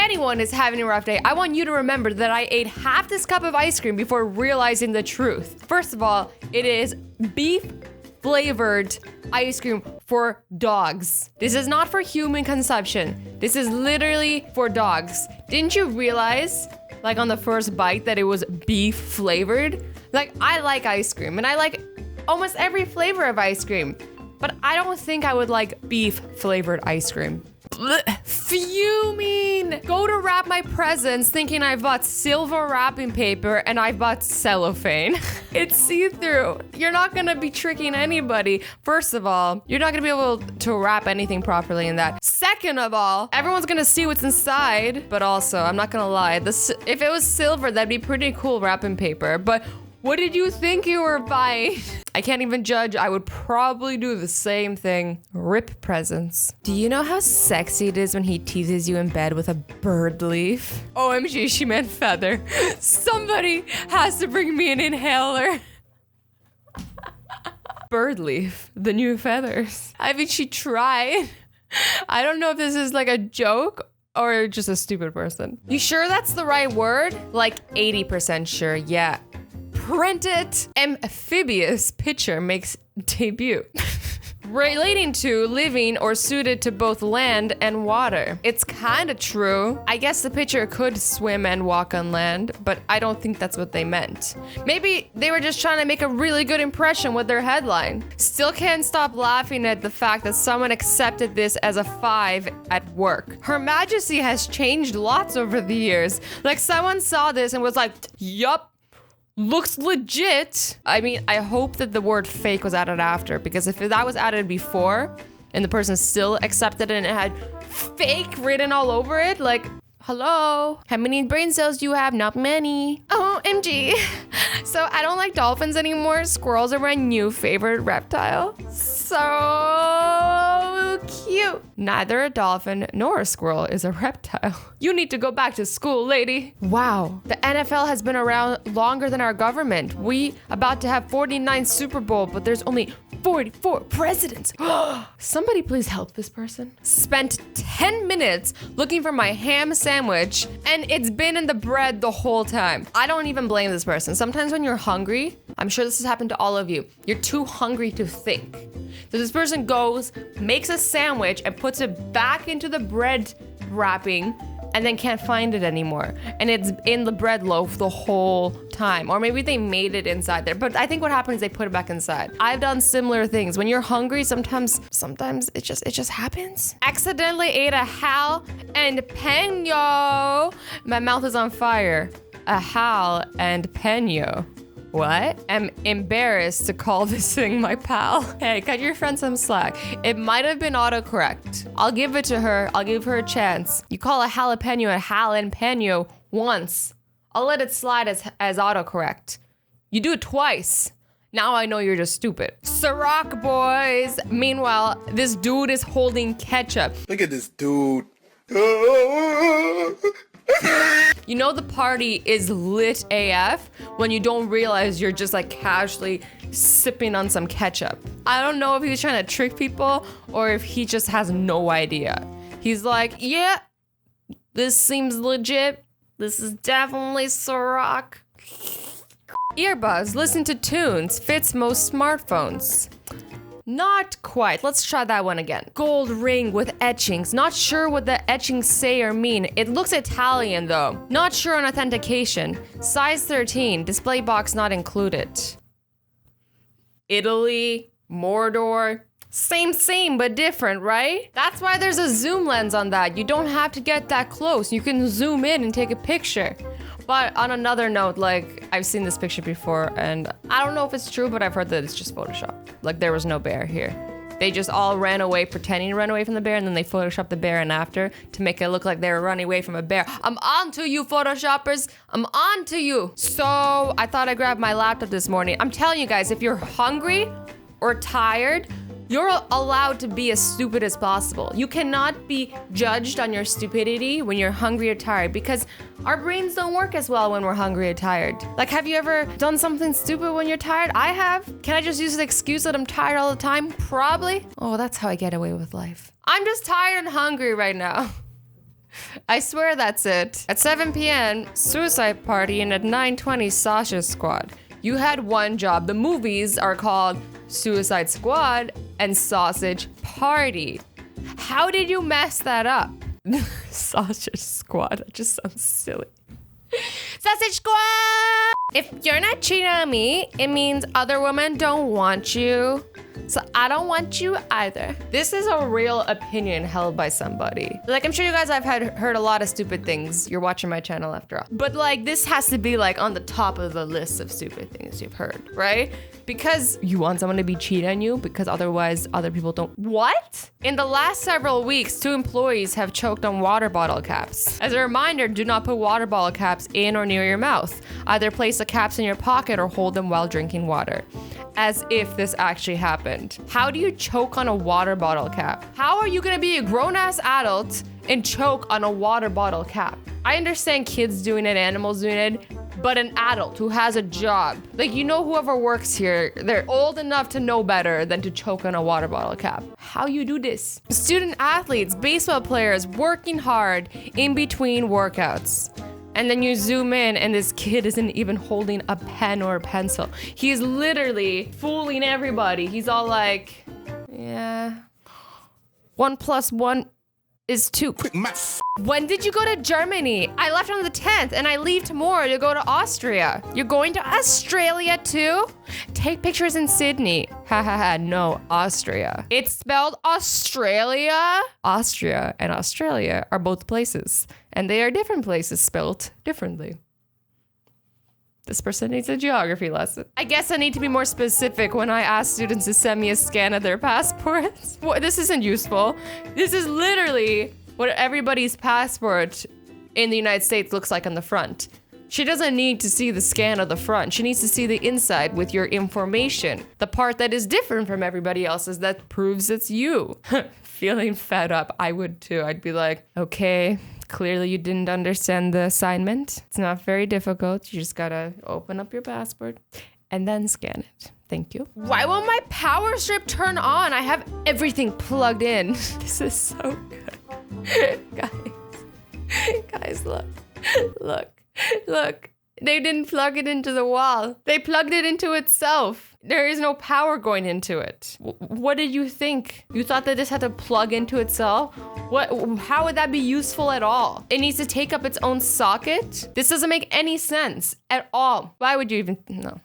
anyone is having a rough day, I want you to remember that I ate half this cup of ice cream before realizing the truth. First of all, it is beef flavored ice cream for dogs. This is not for human consumption. This is literally for dogs. Didn't you realize, like on the first bite, that it was beef flavored? Like, I like ice cream and I like almost every flavor of ice cream, but I don't think I would like beef flavored ice cream. Blech, fuming! Go to wrap my presents thinking I bought silver wrapping paper and I bought cellophane. It's see-through. You're not gonna be tricking anybody. First of all, you're not gonna be able to wrap anything properly in that. Second of all, everyone's gonna see what's inside. But also, I'm not gonna lie, if it was silver, that'd be pretty cool wrapping paper. But what did you think you were buying? I can't even judge. I would probably do the same thing. Rip presents. Do you know how sexy it is when he teases you in bed with a bird leaf? OMG, she meant feather. Somebody has to bring me an inhaler. Bird leaf, the new feathers. I mean, she tried. I don't know if this is like a joke or just a stupid person. You sure that's the right word? Like 80% sure, yeah. Print it. Amphibious picture makes debut. Relating to, living, or suited to both land and water. It's kind of true. I guess the picture could swim and walk on land, but I don't think that's what they meant. Maybe they were just trying to make a really good impression with their headline. Still can't stop laughing at the fact that someone accepted this as a 5 at work. Her Majesty has changed lots over the years. Like, someone saw this and was like, yup. Looks legit. I mean, I hope that the word fake was added after, because if that was added before and the person still accepted it and it had fake written all over it, like, hello, how many brain cells do you have? Not many. OMG. So I don't like dolphins anymore. Squirrels are my new favorite reptile. So cute. Neither a dolphin nor a squirrel is a reptile. You need to go back to school, lady. Wow. The NFL has been around longer than our government. We about to have 49 Super Bowl, but there's only 44 presidents. Somebody please help this person. Spent 10 minutes looking for my ham sandwich and it's been in the bread the whole time. I don't even blame this person. Sometimes when you're hungry, I'm sure this has happened to all of you, you're too hungry to think. So this person goes, makes a sandwich and puts it back into the bread wrapping and then can't find it anymore. And it's in the bread loaf the whole time. Or maybe they made it inside there. But I think what happens is they put it back inside. I've done similar things. When you're hungry, sometimes it just happens. Accidentally ate a Hal and Penn. My mouth is on fire. A Hal and Penn. What? I'm embarrassed to call this thing my pal. Hey, cut your friend some slack. It might have been autocorrect. I'll give it to her. I'll give her a chance. You call a jalapeno a Hal and Penn once. I'll let it slide as autocorrect. You do it twice. Now I know you're just stupid. Ciroc boys. Meanwhile, this dude is holding ketchup. Look at this dude. You know the party is lit AF when you don't realize you're just like casually sipping on some ketchup. I don't know if he's trying to trick people or if he just has no idea. He's like, yeah, this seems legit. This is definitely Ciroc. Earbuds, listen to tunes, fits most smartphones. Not quite. Let's try that one again. Gold ring with etchings. Not sure what the etchings say or mean. It looks Italian though. Not sure on authentication. Size 13. Display box not included. Italy. Mordor. Same but different, right? That's why there's a zoom lens on that. You don't have to get that close. You can zoom in and take a picture. But on another note, like, I've seen this picture before, and I don't know if it's true, but I've heard that it's just Photoshop. Like, there was no bear here. They just all ran away, pretending to run away from the bear, and then they Photoshopped the bear in after to make it look like they were running away from a bear. I'm on to you, Photoshoppers. I'm on to you. So, I thought I grabbed my laptop this morning. I'm telling you guys, if you're hungry or tired, you're allowed to be as stupid as possible. You cannot be judged on your stupidity when you're hungry or tired because our brains don't work as well when we're hungry or tired. Like, have you ever done something stupid when you're tired? I have. Can I just use the excuse that I'm tired all the time? Probably. Oh, that's how I get away with life. I'm just tired and hungry right now. I swear that's it. At 7 p.m., suicide party, and at 9:20, sausage squad. You had one job. The movies are called Suicide Squad and Sausage Party. How did you mess that up? Sausage Squad, that just sounds silly. Sausage Squad! If you're not cheating on me, it means other women don't want you. So I don't want you either. This is a real opinion held by somebody. Like, I'm sure you guys have heard a lot of stupid things. You're watching my channel after all. But like, this has to be like on the top of the list of stupid things you've heard, right? Because you want someone to be cheating on you because otherwise other people don't. What? In the last several weeks, 2 employees have choked on water bottle caps. As a reminder, do not put water bottle caps in or near your mouth. Either place the caps in your pocket or hold them while drinking water. As if this actually happened. How do you choke on a water bottle cap? How are you gonna be a grown-ass adult and choke on a water bottle cap? I understand kids doing it, animals doing it, but an adult who has a job, like, you know, whoever works here, they're old enough to know better than to choke on a water bottle cap. How you do this? Student athletes, baseball players working hard in between workouts. And then you zoom in and this kid isn't even holding a pen or a pencil. He's literally fooling everybody. He's all like, yeah, 1 + 1 is 2. When did you go to Germany? I left on the 10th and I leave tomorrow to go to Austria. You're going to Australia too? Take pictures in Sydney. Ha ha ha, no, Austria. It's spelled Australia. Austria and Australia are both places, and they are different places spelled differently. This person needs a geography lesson. I guess I need to be more specific when I ask students to send me a scan of their passports. Well, this isn't useful. This is literally what everybody's passport in the United States looks like on the front. She doesn't need to see the scan of the front. She needs to see the inside with your information. The part that is different from everybody else's that proves it's you. Feeling fed up, I would too. I'd be like, okay, clearly you didn't understand the assignment. It's not very difficult. You just gotta open up your passport and then scan it. Thank you. Why won't my power strip turn on? I have everything plugged in. This is so good. Guys, look. They didn't plug it into the wall. They plugged it into itself. There is no power going into it. What did you think? You thought that this had to plug into itself? How would that be useful at all? It needs to take up its own socket? This doesn't make any sense at all. Why would you even, no.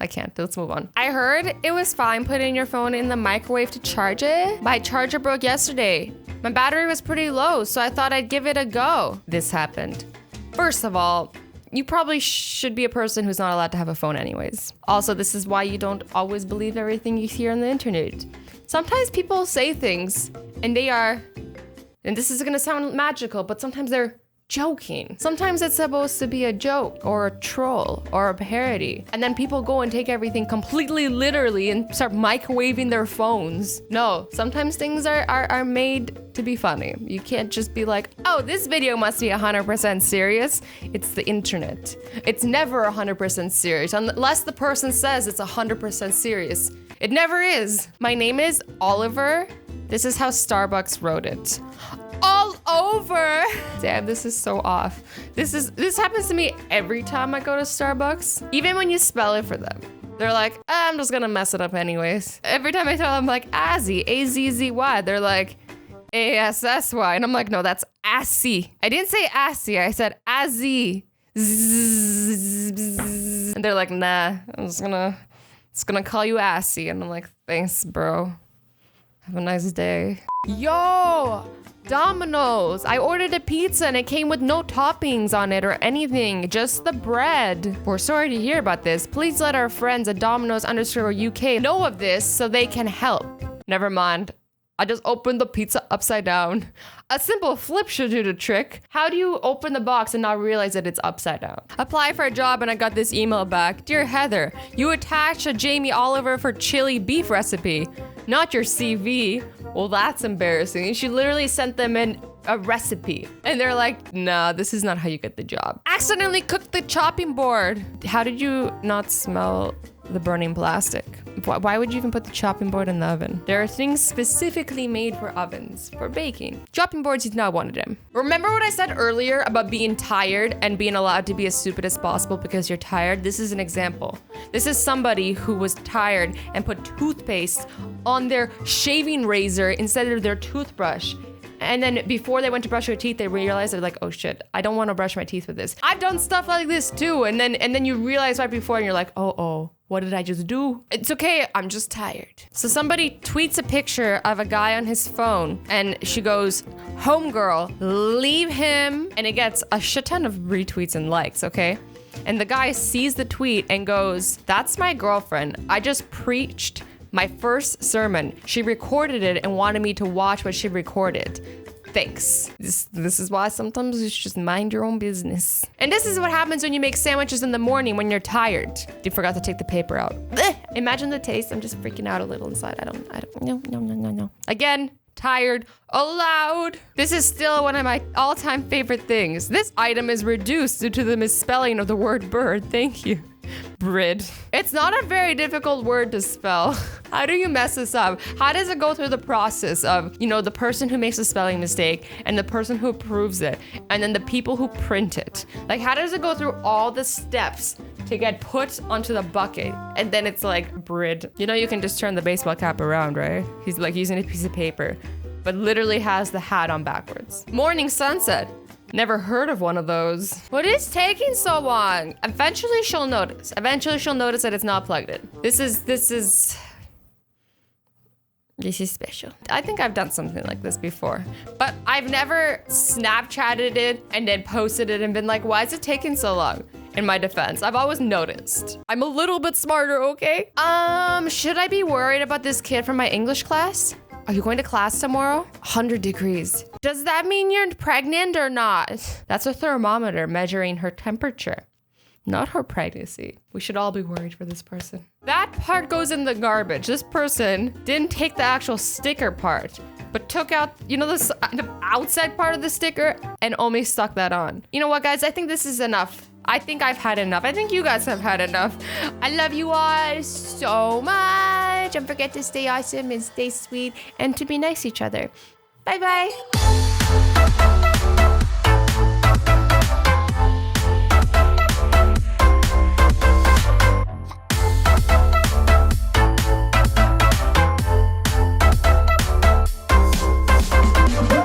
I can't. Let's move on. I heard it was fine putting your phone in the microwave to charge it. My charger broke yesterday. My battery was pretty low, so I thought I'd give it a go. This happened. First of all, you probably should be a person who's not allowed to have a phone anyways. Also, this is why you don't always believe everything you hear on the internet. Sometimes people say things and they are, and this is gonna sound magical, but sometimes they're joking. Sometimes it's supposed to be a joke or a troll or a parody. And then people go and take everything completely literally and start microwaving their phones. No, sometimes things are made to be funny. You can't just be like, oh, this video must be 100% serious. It's the internet. It's never 100% serious unless the person says it's 100% serious. It never is. My name is Oliver. This is how Starbucks wrote it. All over. Damn, this is so off. This happens to me every time I go to Starbucks. Even when you spell it for them. They're like, I'm just gonna mess it up anyways. Every time I tell them like Azzy, A-Z-Z-Y, they're like A-S-S-Y. And I'm like, no, that's Assy. I didn't say Assy, I said Azzy. And they're like, nah, I'm just gonna call you Assy. And I'm like, thanks, bro. Have a nice day. Yo! Dominos. I ordered a pizza and it came with no toppings on it or anything, just the bread. We're sorry to hear about this. Please let our friends at Dominos_UK know of this so they can help. Never mind. I just opened the pizza upside down. A simple flip should do the trick. How do you open the box and not realize that it's upside down? Apply for a job and I got this email back. Dear Heather, you attached a Jamie Oliver for chili beef recipe, not your CV. Well, that's embarrassing. She literally sent them an a recipe. And they're like, nah, this is not how you get the job. Accidentally cooked the chopping board. How did you not smell the burning plastic? Why would you even put the chopping board in the oven? There are things specifically made for ovens, for baking. Chopping boards is not one of them. Remember what I said earlier about being tired and being allowed to be as stupid as possible because you're tired? This is an example. This is somebody who was tired and put toothpaste on their shaving razor instead of their toothbrush. And then before they went to brush their teeth, they realized they're like, oh shit, I don't want to brush my teeth with this. I've done stuff like this too. And then you realize right before and you're like, oh, what did I just do? It's okay, I'm just tired. So somebody tweets a picture of a guy on his phone and she goes, homegirl, leave him. And it gets a shit ton of retweets and likes, okay? And the guy sees the tweet and goes, that's my girlfriend. I just preached my first sermon. She recorded it and wanted me to watch what she recorded. Thanks. This is why sometimes you should just mind your own business. And this is what happens when you make sandwiches in the morning when you're tired. You forgot to take the paper out. Imagine the taste. I'm just freaking out a little inside. I don't, no. Again, tired, allowed. This is still one of my all-time favorite things. This item is reduced due to the misspelling of the word bird. Thank you. Brid. It's not a very difficult word to spell. How do you mess this up? How does it go through the process of, the person who makes a spelling mistake and the person who approves it and then the people who print it? Like, how does it go through all the steps to get put onto the bucket? And then it's like, Brid. You can just turn the baseball cap around, right? He's like using a piece of paper, but literally has the hat on backwards. Morning sunset. Never heard of one of those. What is taking so long? Eventually she'll notice. That it's not plugged in. This is special. I think I've done something like this before, but I've never Snapchatted it and then posted it and been like, why is it taking so long? In my defense, I've always noticed. I'm a little bit smarter, okay? Should I be worried about this kid from my English class? Are you going to class tomorrow? 100 degrees. Does that mean you're pregnant or not? That's a thermometer measuring her temperature, not her pregnancy. We should all be worried for this person. That part goes in the garbage. This person didn't take the actual sticker part, but took out, the outside part of the sticker and only stuck that on. You know what, guys? I think this is enough. I think I've had enough. I think you guys have had enough. I love you all so much. Don't forget to stay awesome and stay sweet and to be nice to each other. Bye-bye.